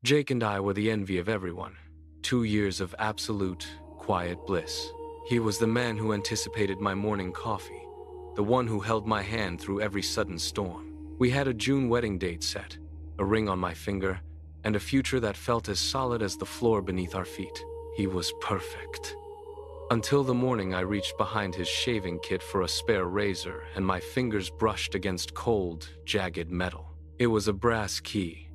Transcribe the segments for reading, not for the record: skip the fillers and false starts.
Jake and I were the envy of everyone. 2 years of absolute, quiet bliss. He was the man who anticipated my morning coffee, the one who held my hand through every sudden storm. We had a June wedding date set, a ring on my finger, and a future that felt as solid as the floor beneath our feet. He was perfect. Until the morning I reached behind his shaving kit for a spare razor and my fingers brushed against cold, jagged metal. It was a brass key,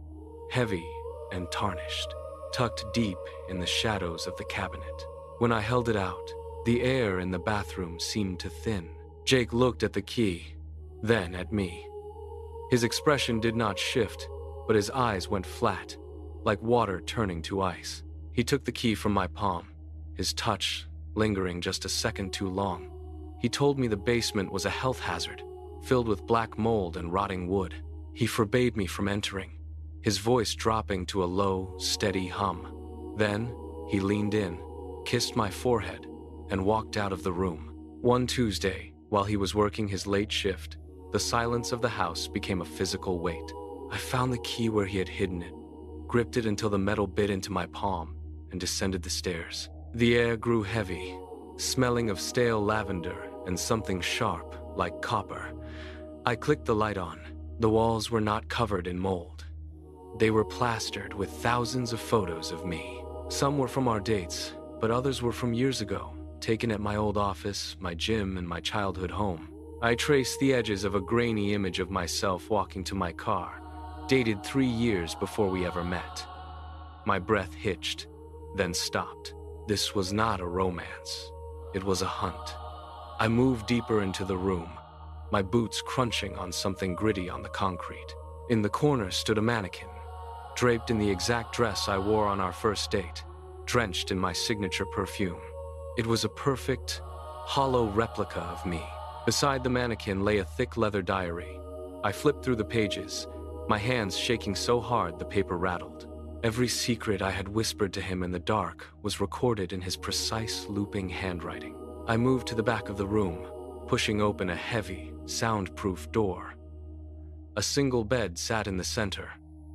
heavy and tarnished, tucked deep in the shadows of the cabinet. When I held it out, the air in the bathroom seemed to thin. Jake looked at the key, then at me. His expression did not shift, but his eyes went flat, like water turning to ice. He took the key from my palm, his touch lingering just a second too long. He told me the basement was a health hazard, filled with black mold and rotting wood. He forbade me from entering, his voice dropping to a low, steady hum. Then, he leaned in, kissed my forehead, and walked out of the room. One Tuesday, while he was working his late shift, the silence of the house became a physical weight. I found the key where he had hidden it, gripped it until the metal bit into my palm, and descended the stairs. The air grew heavy, smelling of stale lavender and something sharp, like copper. I clicked the light on. The walls were not covered in mold. They were plastered with thousands of photos of me. Some were from our dates, but others were from years ago, taken at my old office, my gym, and my childhood home. I traced the edges of a grainy image of myself walking to my car, dated 3 years before we ever met. My breath hitched, then stopped. This was not a romance. It was a hunt. I moved deeper into the room, my boots crunching on something gritty on the concrete. In the corner stood a mannequin, draped in the exact dress I wore on our first date, drenched in my signature perfume. It was a perfect, hollow replica of me. Beside the mannequin lay a thick leather diary. I flipped through the pages, my hands shaking so hard the paper rattled. Every secret I had whispered to him in the dark was recorded in his precise, looping handwriting. I moved to the back of the room, pushing open a heavy, soundproof door. A single bed sat in the center,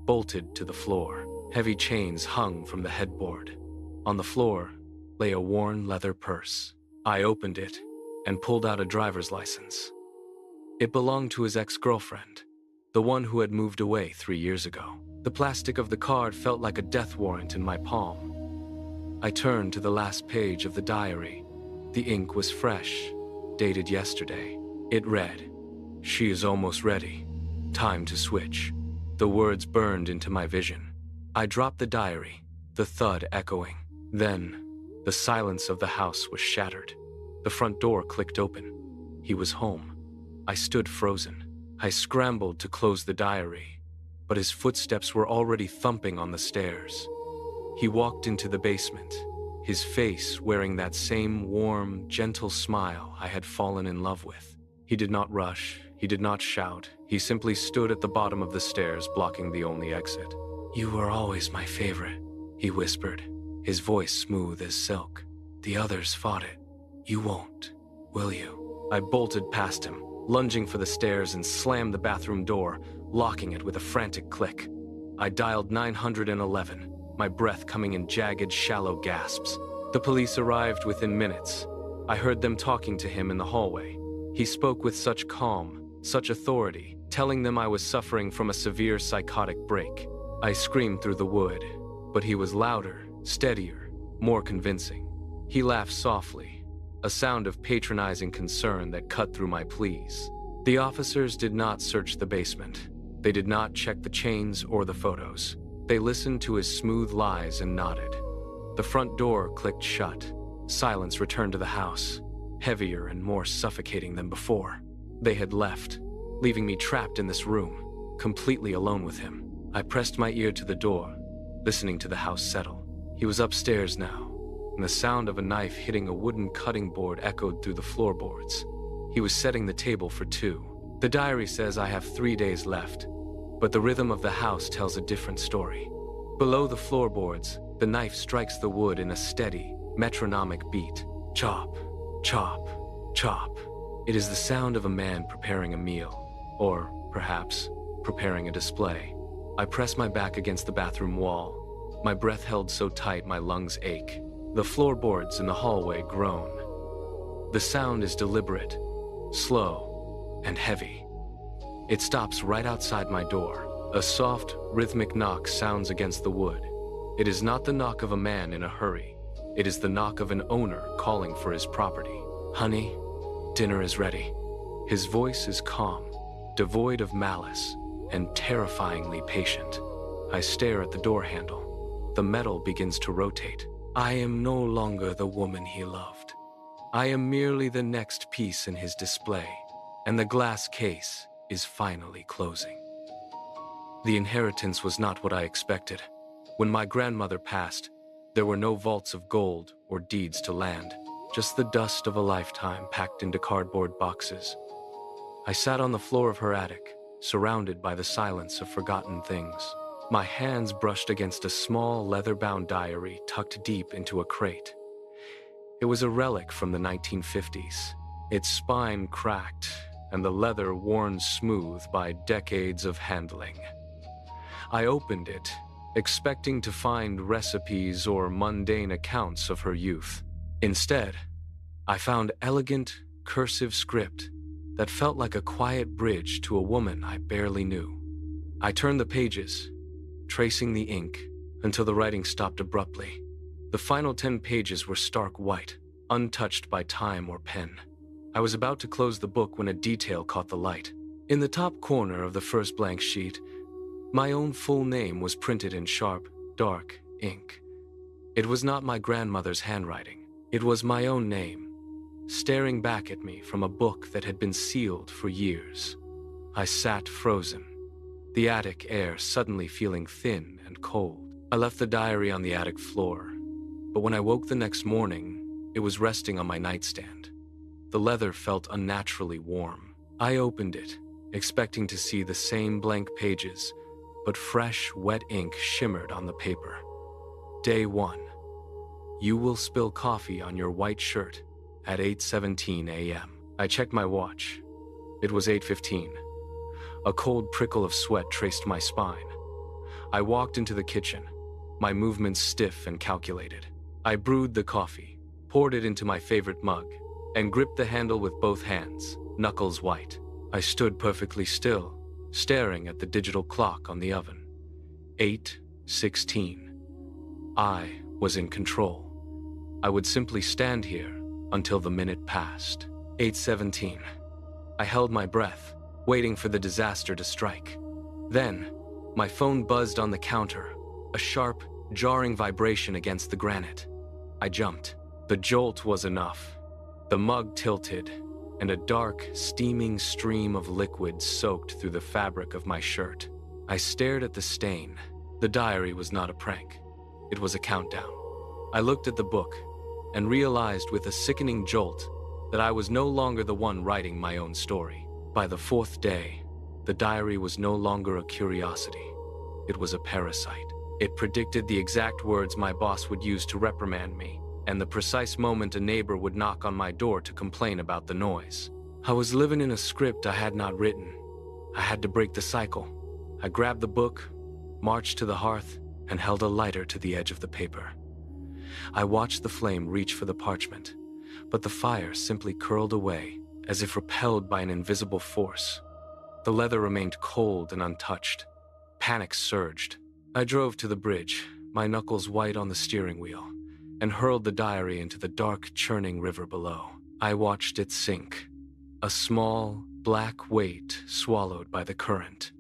bolted to the floor. Heavy chains hung from the headboard. On the floor lay a worn leather purse. I opened it and pulled out a driver's license. It belonged to his ex-girlfriend, the one who had moved away 3 years ago. The plastic of the card felt like a death warrant in my palm. I turned to the last page of the diary. The ink was fresh, dated yesterday. It read, "She is almost ready. Time to switch." The words burned into my vision. I dropped the diary, the thud echoing. Then, the silence of the house was shattered. The front door clicked open. He was home. I stood frozen. I scrambled to close the diary, but his footsteps were already thumping on the stairs. He walked into the basement, his face wearing that same warm, gentle smile I had fallen in love with. He did not rush, he did not shout, he simply stood at the bottom of the stairs, blocking the only exit. "You were always my favorite," he whispered, his voice smooth as silk. "The others fought it. You won't, will you?" I bolted past him, lunging for the stairs and slammed the bathroom door, locking it with a frantic click. I dialed 911, my breath coming in jagged, shallow gasps. The police arrived within minutes. I heard them talking to him in the hallway. He spoke with such calm, such authority, telling them I was suffering from a severe psychotic break. I screamed through the wood, but he was louder, steadier, more convincing. He laughed softly, a sound of patronizing concern that cut through my pleas. The officers did not search the basement. They did not check the chains or the photos. They listened to his smooth lies and nodded. The front door clicked shut. Silence returned to the house, heavier and more suffocating than before. They had left, leaving me trapped in this room, completely alone with him. I pressed my ear to the door, listening to the house settle. He was upstairs now, and the sound of a knife hitting a wooden cutting board echoed through the floorboards. He was setting the table for 2. The diary says I have 3 days left, but the rhythm of the house tells a different story. Below the floorboards, the knife strikes the wood in a steady, metronomic beat. Chop, chop, chop. It is the sound of a man preparing a meal, or, perhaps, preparing a display. I press my back against the bathroom wall, My breath held so tight my lungs ache. The floorboards in the hallway groan. The sound is deliberate, slow, and heavy. It stops right outside my door. A soft, rhythmic knock sounds against the wood. It is not the knock of a man in a hurry. It is the knock of an owner calling for his property. "Honey, dinner is ready." His voice is calm, devoid of malice, and terrifyingly patient. I stare at the door handle. The metal begins to rotate. I am no longer the woman he loved. I am merely the next piece in his display, and the glass case is finally closing. The inheritance was not what I expected. When my grandmother passed, there were no vaults of gold or deeds to land, just the dust of a lifetime packed into cardboard boxes. I sat on the floor of her attic, surrounded by the silence of forgotten things. My hands brushed against a small leather-bound diary tucked deep into a crate. It was a relic from the 1950s, its spine cracked and the leather worn smooth by decades of handling. I opened it, expecting to find recipes or mundane accounts of her youth. Instead, I found elegant, cursive script that felt like a quiet bridge to a woman I barely knew. I turned the pages, tracing the ink until the writing stopped abruptly. The final 10 pages were stark white, untouched by time or pen. I was about to close the book when a detail caught the light. In the top corner of the first blank sheet, my own full name was printed in sharp, dark ink. It was not my grandmother's handwriting. It was my own name, staring back at me from a book that had been sealed for years. I sat frozen, the attic air suddenly feeling thin and cold. I left the diary on the attic floor, but when I woke the next morning, it was resting on my nightstand. The leather felt unnaturally warm. I opened it, expecting to see the same blank pages, but fresh, wet ink shimmered on the paper. Day 1. You will spill coffee on your white shirt at 8:17 a.m. I checked my watch. It was 8:15. A cold prickle of sweat traced my spine. I walked into the kitchen, my movements stiff and calculated. I brewed the coffee, poured it into my favorite mug, and gripped the handle with both hands, knuckles white. I stood perfectly still, staring at the digital clock on the oven. 8:16. I was in control. I would simply stand here until the minute passed. 8:17. I held my breath, waiting for the disaster to strike. Then, my phone buzzed on the counter, a sharp, jarring vibration against the granite. I jumped. The jolt was enough. The mug tilted, and a dark, steaming stream of liquid soaked through the fabric of my shirt. I stared at the stain. The diary was not a prank. It was a countdown. I looked at the book and realized with a sickening jolt that I was no longer the one writing my own story. By the 4th day, the diary was no longer a curiosity. It was a parasite. It predicted the exact words my boss would use to reprimand me, and the precise moment a neighbor would knock on my door to complain about the noise. I was living in a script I had not written. I had to break the cycle. I grabbed the book, marched to the hearth, and held a lighter to the edge of the paper. I watched the flame reach for the parchment, but the fire simply curled away, as if repelled by an invisible force. The leather remained cold and untouched. Panic surged. I drove to the bridge, my knuckles white on the steering wheel, and hurled the diary into the dark, churning river below. I watched it sink, a small, black weight swallowed by the current.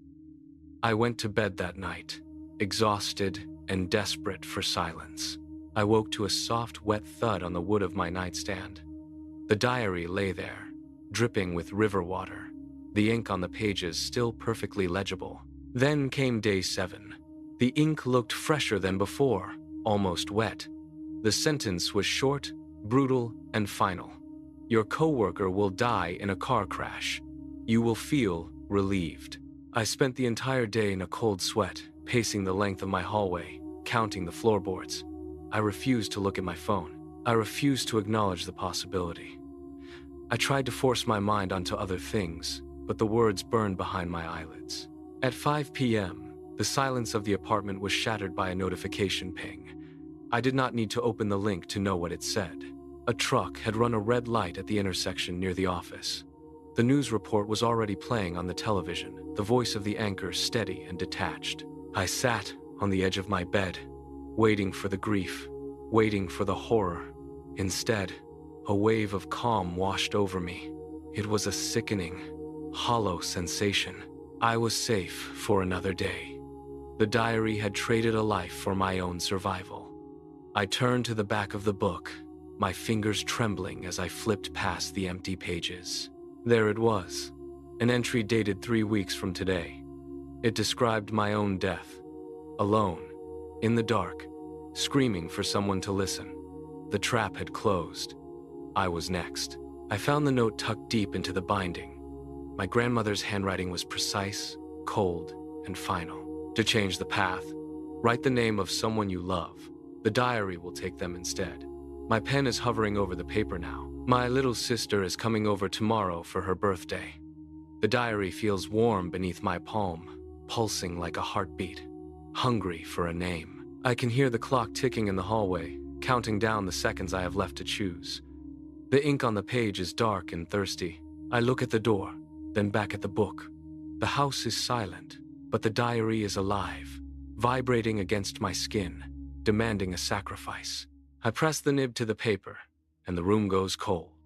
I went to bed that night, exhausted and desperate for silence. I woke to a soft, wet thud on the wood of my nightstand. The diary lay there, dripping with river water, the ink on the pages still perfectly legible. Then came day 7. The ink looked fresher than before, almost wet. The sentence was short, brutal, and final. Your coworker will die in a car crash. You will feel relieved. I spent the entire day in a cold sweat, pacing the length of my hallway, counting the floorboards. I refused to look at my phone. I refused to acknowledge the possibility. I tried to force my mind onto other things, but the words burned behind my eyelids. At 5 p.m., The silence of the apartment was shattered by a notification ping. I did not need to open the link to know what it said. A truck had run a red light at the intersection near the office. The news report was already playing on the television, the voice of the anchor steady and detached. I sat on the edge of my bed, waiting for the grief, waiting for the horror. Instead, a wave of calm washed over me. It was a sickening, hollow sensation. I was safe for another day. The diary had traded a life for my own survival. I turned to the back of the book, my fingers trembling as I flipped past the empty pages. There it was, an entry dated 3 weeks from today. It described my own death, alone, in the dark, screaming for someone to listen. The trap had closed. I was next. I found the note tucked deep into the binding. My grandmother's handwriting was precise, cold, and final. To change the path, write the name of someone you love. The diary will take them instead. My pen is hovering over the paper now. My little sister is coming over tomorrow for her birthday. The diary feels warm beneath my palm, pulsing like a heartbeat, hungry for a name. I can hear the clock ticking in the hallway, counting down the seconds I have left to choose. The ink on the page is dark and thirsty. I look at the door, then back at the book. The house is silent, but the diary is alive, vibrating against my skin, demanding a sacrifice. I press the nib to the paper, and the room goes cold.